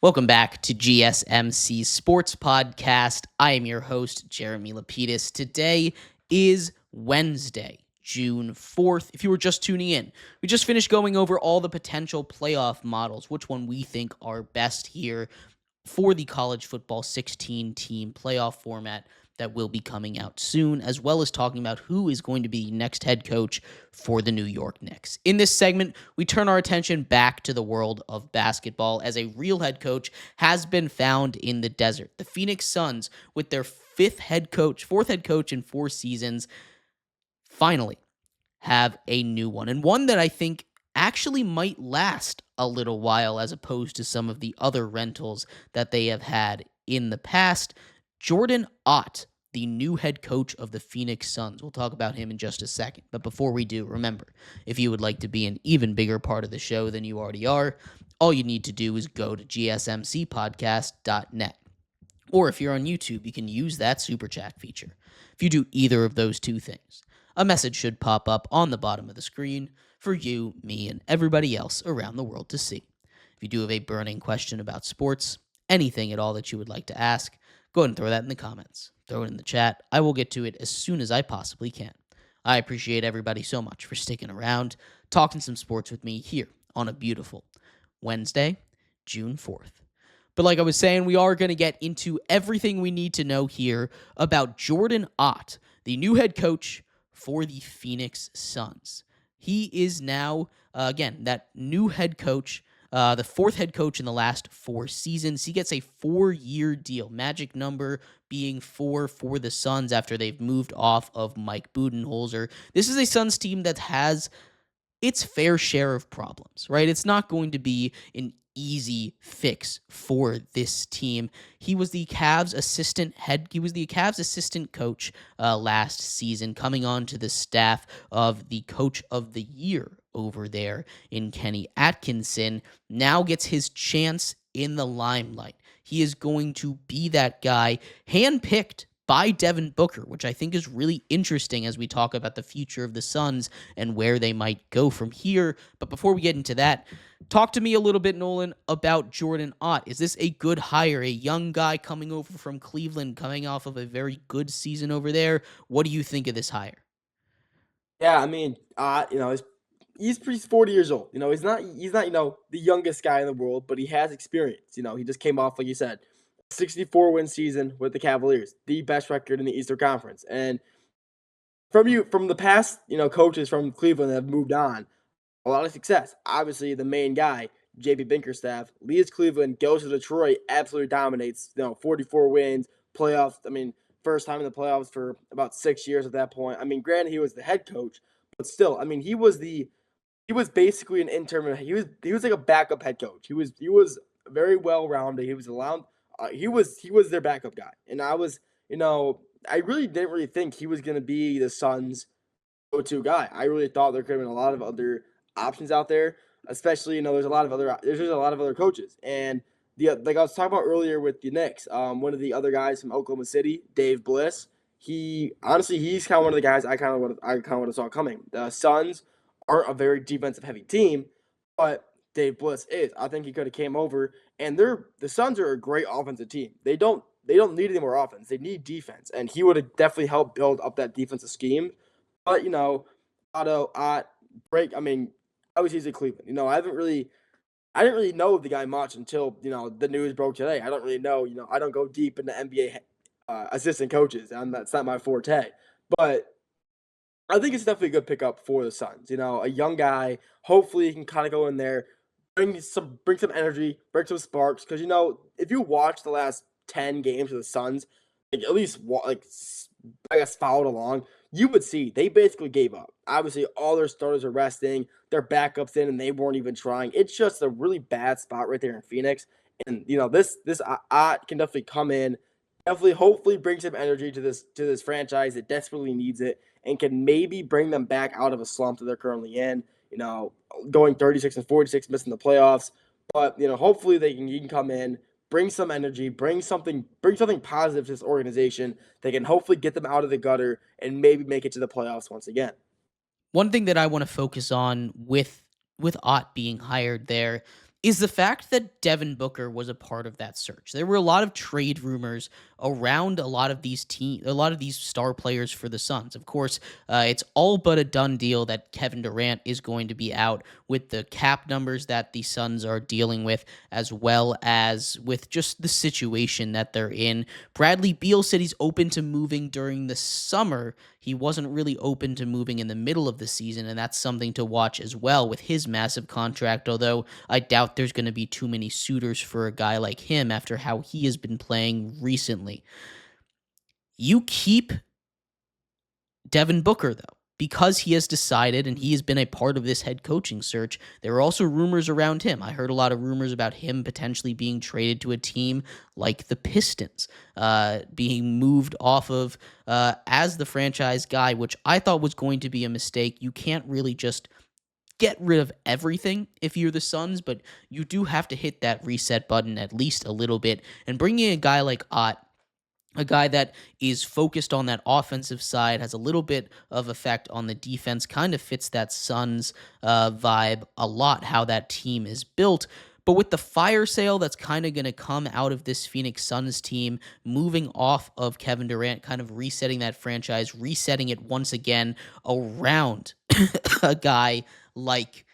Welcome back to GSMC Sports Podcast. I am your host, Jeremy Lapidus. Today is Wednesday, June 4th. If you were just tuning in, we just finished going over all the potential playoff models, which one we think are best here for the college football 16-team playoff format that will be coming out soon, as well as talking about who is going to be next head coach for the New York Knicks. In this segment, we turn our attention back to the world of basketball as a real head coach has been found in the desert. The Phoenix Suns, with their fourth head coach in 4 seasons, finally have a new one, and one that I think actually might last a little while as opposed to some of the other rentals that they have had in the past. Jordon, the new head coach of the Phoenix Suns. We'll talk about him in just a second. But before we do, remember, if you would like to be an even bigger part of the show than you already are, all you need to do is go to gsmcpodcast.net. Or if you're on YouTube, you can use that super chat feature. If you do either of those two things, a message should pop up on the bottom of the screen for you, me, and everybody else around the world to see. If you do have a burning question about sports, anything at all that you would like to ask, go ahead and throw that in the comments. Throw it in the chat. I will get to it as soon as I possibly can. I appreciate everybody so much for sticking around, talking some sports with me here on a beautiful Wednesday, June 4th. But like I was saying, we are going to get into everything we need to know here about Jordon, the new head coach for the Phoenix Suns. He is now, again, that new head coach, the 4th head coach in the last 4 seasons. He gets a 4-year deal, magic number being 4 for the Suns after they've moved off of Mike Budenholzer. This is a Suns team that has its fair share of problems, right? It's not going to be an easy fix for this team. He was the Cavs assistant coach last season, coming on to the staff of the coach of the year over there in Kenny Atkinson. Now gets his chance in the limelight. He is going to be that guy handpicked by Devin Booker, which I think is really interesting as we talk about the future of the Suns and where they might go from here. But before we get into that, talk to me a little bit, Nolan, about Jordon. Is this a good hire? A young guy coming over from Cleveland, coming off of a very good season over there. What do you think of this hire? Yeah, I mean, he's 40 years old. He's not the youngest guy in the world, but he has experience. He just came off, like you said, 64-win season with the Cavaliers, the best record in the Eastern Conference. And from the past, coaches from Cleveland that have moved on, a lot of success. Obviously, the main guy, JB Bickerstaff, leaves Cleveland, goes to Detroit, absolutely dominates. 44 wins, playoffs. I mean, first time in the playoffs for about 6 years at that point. I mean, granted, he was the head coach, but still, I mean, he was basically an interim. He was like a backup head coach. He was very well rounded. He was allowed. He was their backup guy, and I really didn't really think he was going to be the Suns' go-to guy. I really thought there could have been a lot of other options out there, especially there's just a lot of other coaches. And like I was talking about earlier with the Knicks, one of the other guys from Oklahoma City, Dave Bliss. He's kind of one of the guys I kind of would have saw coming. The Suns aren't a very defensive heavy team, but Dave Bliss is. I think he could have came over, and the Suns are a great offensive team. They don't need any more offense. They need defense, and he would have definitely helped build up that defensive scheme. But Otto Ott break. I mean, obviously he's in Cleveland. I didn't really know the guy much until the news broke today. I don't really know. I don't go deep into NBA assistant coaches, and that's not my forte. But I think it's definitely a good pickup for the Suns. A young guy. Hopefully, he can kind of go in there, bring some energy, bring some sparks. Because if you watch the last 10 games of the Suns, like at least I guess followed along, you would see they basically gave up. Obviously, all their starters are resting, their backups in, and they weren't even trying. It's just a really bad spot right there in Phoenix. And this Ott can definitely come in, definitely hopefully bring some energy to this franchise that desperately needs it, and can maybe bring them back out of a slump that they're currently in. Going 36-46, missing the playoffs. But hopefully he can come in, bring some energy, bring something positive to this organization. They can hopefully get them out of the gutter and maybe make it to the playoffs once again. One thing that I want to focus on with Ott being hired there is the fact that Devin Booker was a part of that search. There were a lot of trade rumors around a lot of these star players for the Suns. Of course, it's all but a done deal that Kevin Durant is going to be out with the cap numbers that the Suns are dealing with, as well as with just the situation that they're in. Bradley Beal said he's open to moving during the summer. He wasn't really open to moving in the middle of the season, and that's something to watch as well with his massive contract, although I doubt there's going to be too many suitors for a guy like him after how he has been playing recently. You keep Devin Booker, though, because he has decided and he has been a part of this head coaching search. There are also rumors around him. I heard a lot of rumors about him potentially being traded to a team like the Pistons, being moved off of as the franchise guy, which I thought was going to be a mistake. You can't really just get rid of everything if you're the Suns, but you do have to hit that reset button at least a little bit. And bringing a guy like Ott, a guy that is focused on that offensive side, has a little bit of effect on the defense, kind of fits that Suns vibe a lot, how that team is built. But with the fire sale that's kind of going to come out of this Phoenix Suns team, moving off of Kevin Durant, kind of resetting that franchise, resetting it once again around a guy like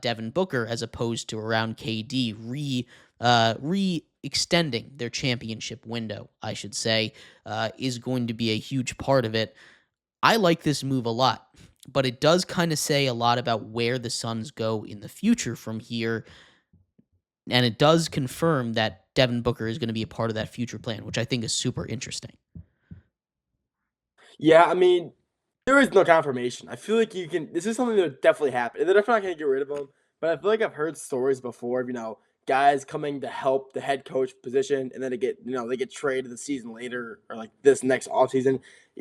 Devin Booker as opposed to around KD, extending their championship window, I should say, is going to be a huge part of it. I like this move a lot, but it does kind of say a lot about where the Suns go in the future from here. And it does confirm that Devin Booker is going to be a part of that future plan, which I think is super interesting. Yeah, I mean, there is no confirmation. I feel like you can. This is something that definitely happened. They're definitely not going to get rid of him. But I feel like I've heard stories before of guys coming to help the head coach position, and then they get traded the season later or like this next offseason.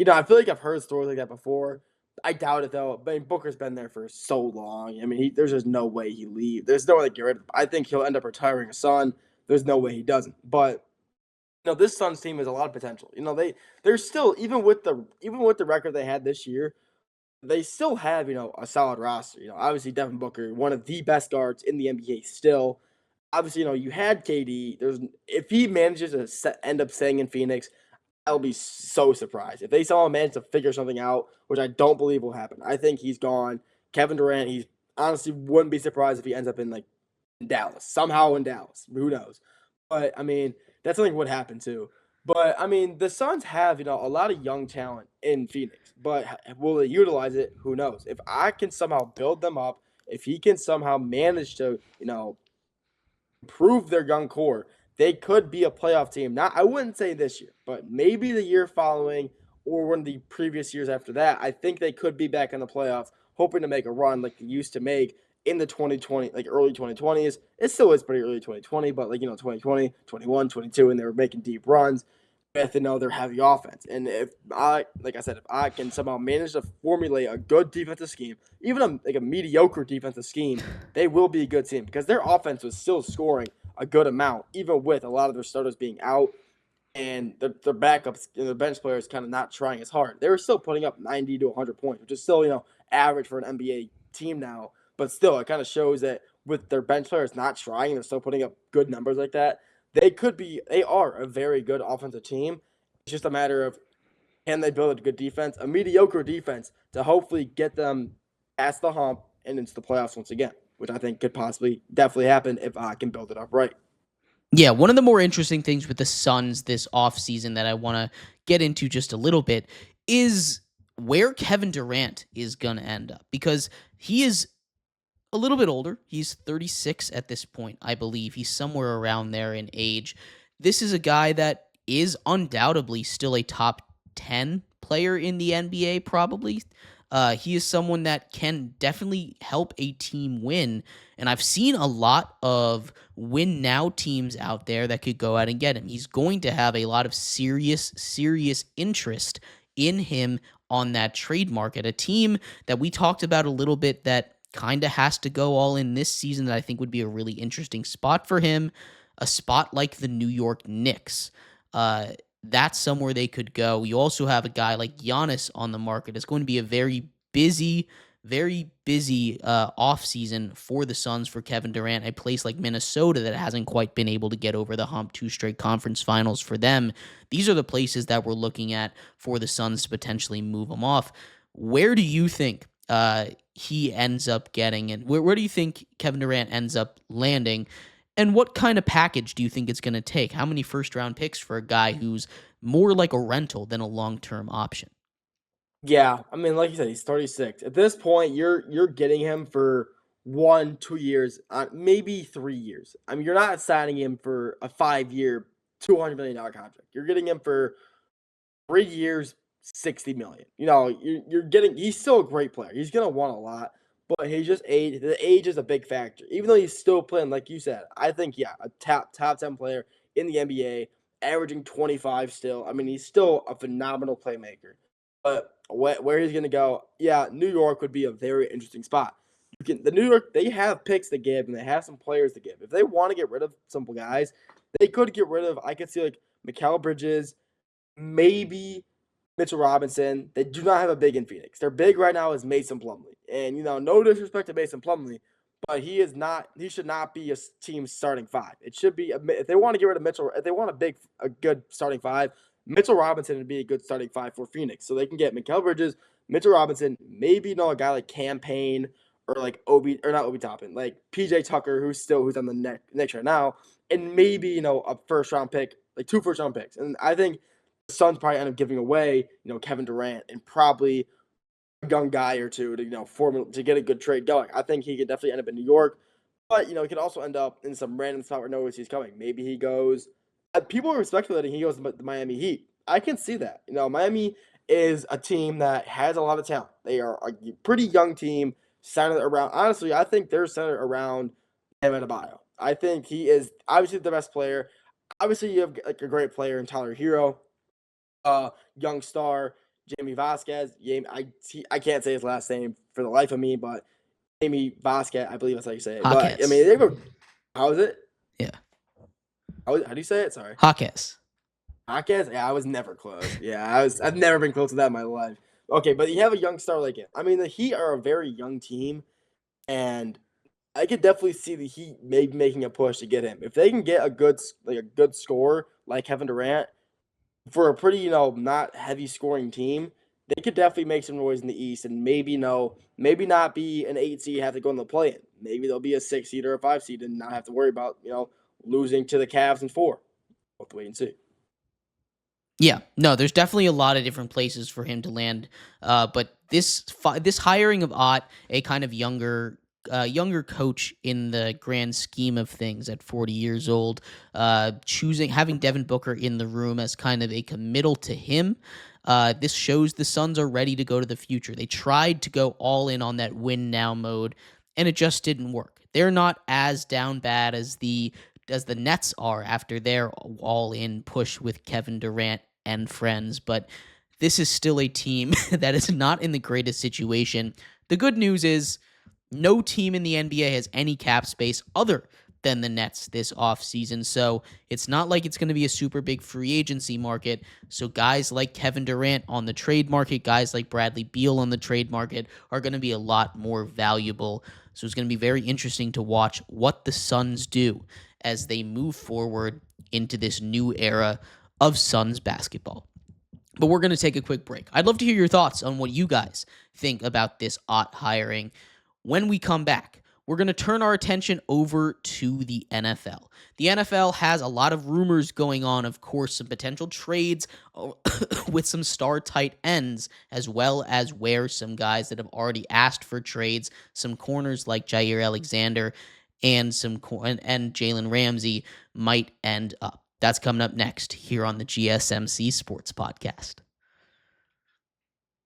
I feel like I've heard stories like that before. I doubt it though. I mean, Booker's been there for so long. I mean, there's just no way he leaves. There's no way to get rid of him. I think he'll end up retiring a Sun. There's no way he doesn't. But this Suns team has a lot of potential. They're still even with the record they had this year, they still have a solid roster. Obviously Devin Booker, one of the best guards in the NBA still. Obviously, you had KD. If he manages to end up staying in Phoenix, I'll be so surprised if they somehow manage to figure something out, which I don't believe will happen. I think he's gone. Kevin Durant, he's honestly wouldn't be surprised if he ends up in Dallas somehow in Dallas. Who knows? But I mean, that's something would happen too. But I mean, the Suns have a lot of young talent in Phoenix, but will they utilize it? Who knows? If I can somehow build them up, if he can somehow manage to improve their young core, they could be a playoff team. Not, I wouldn't say this year, but maybe the year following or one of the previous years after that. I think they could be back in the playoffs, hoping to make a run like they used to make in the 2020, like early 2020s. It still is pretty early 2020, but 2020, 21, 22, and they were making deep runs with their heavy offense. And like I said, if I can somehow manage to formulate a good defensive scheme, even a mediocre defensive scheme, they will be a good team because their offense was still scoring a good amount, even with a lot of their starters being out and their backups and their bench players kind of not trying as hard. They were still putting up 90 to 100 points, which is still average for an NBA team now. But still, it kind of shows that with their bench players not trying, they're still putting up good numbers like that. They are a very good offensive team. It's just a matter of can they build a good defense, a mediocre defense, to hopefully get them past the hump and into the playoffs once again, which I think could possibly definitely happen if I can build it up right. Yeah, one of the more interesting things with the Suns this offseason that I want to get into just a little bit is where Kevin Durant is going to end up because he is a little bit older. He's 36 at this point, I believe. He's somewhere around there in age. This is a guy that is undoubtedly still a top 10 player in the NBA, probably. He is someone that can definitely help a team win. And I've seen a lot of win now teams out there that could go out and get him. He's going to have a lot of serious interest in him on that trade market. A team that we talked about a little bit that kind of has to go all in this season that I think would be a really interesting spot for him. A spot like the New York Knicks. That's somewhere they could go. You also have a guy like Giannis on the market. It's going to be a very busy, very busy offseason for the Suns for Kevin Durant. A place like Minnesota that hasn't quite been able to get over the hump, 2 straight conference finals for them. These are the places that we're looking at for the Suns to potentially move him off. Where do you think he ends up getting, and where do you think Kevin Durant ends up landing? And what kind of package do you think it's going to take? How many first-round picks for a guy who's more like a rental than a long-term option? Yeah, I mean, like you said, he's 36. At this point, you're getting him for 1, 2 years, maybe 3 years. I mean, you're not signing him for a 5-year, $200 million contract. You're getting him for 3 years, 60 million. You're getting he's still a great player. He's gonna want a lot, but he's just age. The age is a big factor. Even though he's still playing, like you said, I think a top 10 player in the NBA, averaging 25 still. I mean, he's still a phenomenal playmaker. But where he's gonna go, yeah, New York would be a very interesting spot. The New York, they have picks to give and they have some players to give. If they want to get rid of some guys, they could get rid of. I could see like Mikal Bridges, maybe Mitchell Robinson. They do not have a big in Phoenix. Their big right now is Mason Plumlee. And no disrespect to Mason Plumlee, but he is not. He should not be a team starting five. It should be if they want to get rid of Mitchell. If they want a good starting five, Mitchell Robinson would be a good starting five for Phoenix. So they can get Mikal Bridges, Mitchell Robinson, maybe a guy like Campaign or like Obi or not Obi Toppin, like PJ Tucker, who's on the Knicks right now, and maybe a first round pick, like 2 first round picks. And I think the Suns probably end up giving away, Kevin Durant and probably a young guy or two to, to get a good trade going. I think he could definitely end up in New York, but, he could also end up in some random spot where nobody sees coming. Maybe he goes, people are speculating he goes to the Miami Heat. I can see that. Miami is a team that has a lot of talent. They are a pretty young team centered around, honestly, I think they're centered around Adebayo. I think he is obviously the best player. Obviously, you have like a great player in Tyler Hero, young star, Jamie Vasquez. I can't say his last name for the life of me, but Jamie Vasquez, I believe that's how you say it. But I mean, Hawkins. how is it? Yeah. How do you say it? Sorry. Hawkins. Vasquez? Yeah, I was never close. Yeah, I've never been close to that in my life. Okay, but you have a young star like it. I mean, the Heat are a very young team, and I could definitely see the Heat maybe making a push to get him. If they can get a good scorer like Kevin Durant for a pretty, not heavy scoring team, they could definitely make some noise in the East and maybe maybe not be an 8 seed, have to go in the play-in. Maybe they'll be a 6 seed or a 5 seed and not have to worry about, losing to the Cavs in 4. We'll have to wait and see. Yeah, no, there's definitely a lot of different places for him to land. But this hiring of Ott, a kind of younger coach in the grand scheme of things at 40 years old, having Devin Booker in the room as kind of a committal to him. This shows the Suns are ready to go to the future. They tried to go all in on that win now mode, and it just didn't work. They're not as down bad as the Nets are after their all-in push with Kevin Durant and friends, but this is still a team that is not in the greatest situation. The good news is no team in the NBA has any cap space other than the Nets this offseason, so it's not like it's going to be a super big free agency market. So guys like Kevin Durant on the trade market, guys like Bradley Beal on the trade market are going to be a lot more valuable. So it's going to be very interesting to watch what the Suns do as they move forward into this new era of Suns basketball. But we're going to take a quick break. I'd love to hear your thoughts on what you guys think about this Ott hiring. When we come back, we're going to turn our attention over to the NFL. The NFL has a lot of rumors going on, of course, some potential trades with some star tight ends, as well as where some guys that have already asked for trades, some corners like Jair Alexander and Jalen Ramsey might end up. That's coming up next here on the GSMC Sports Podcast.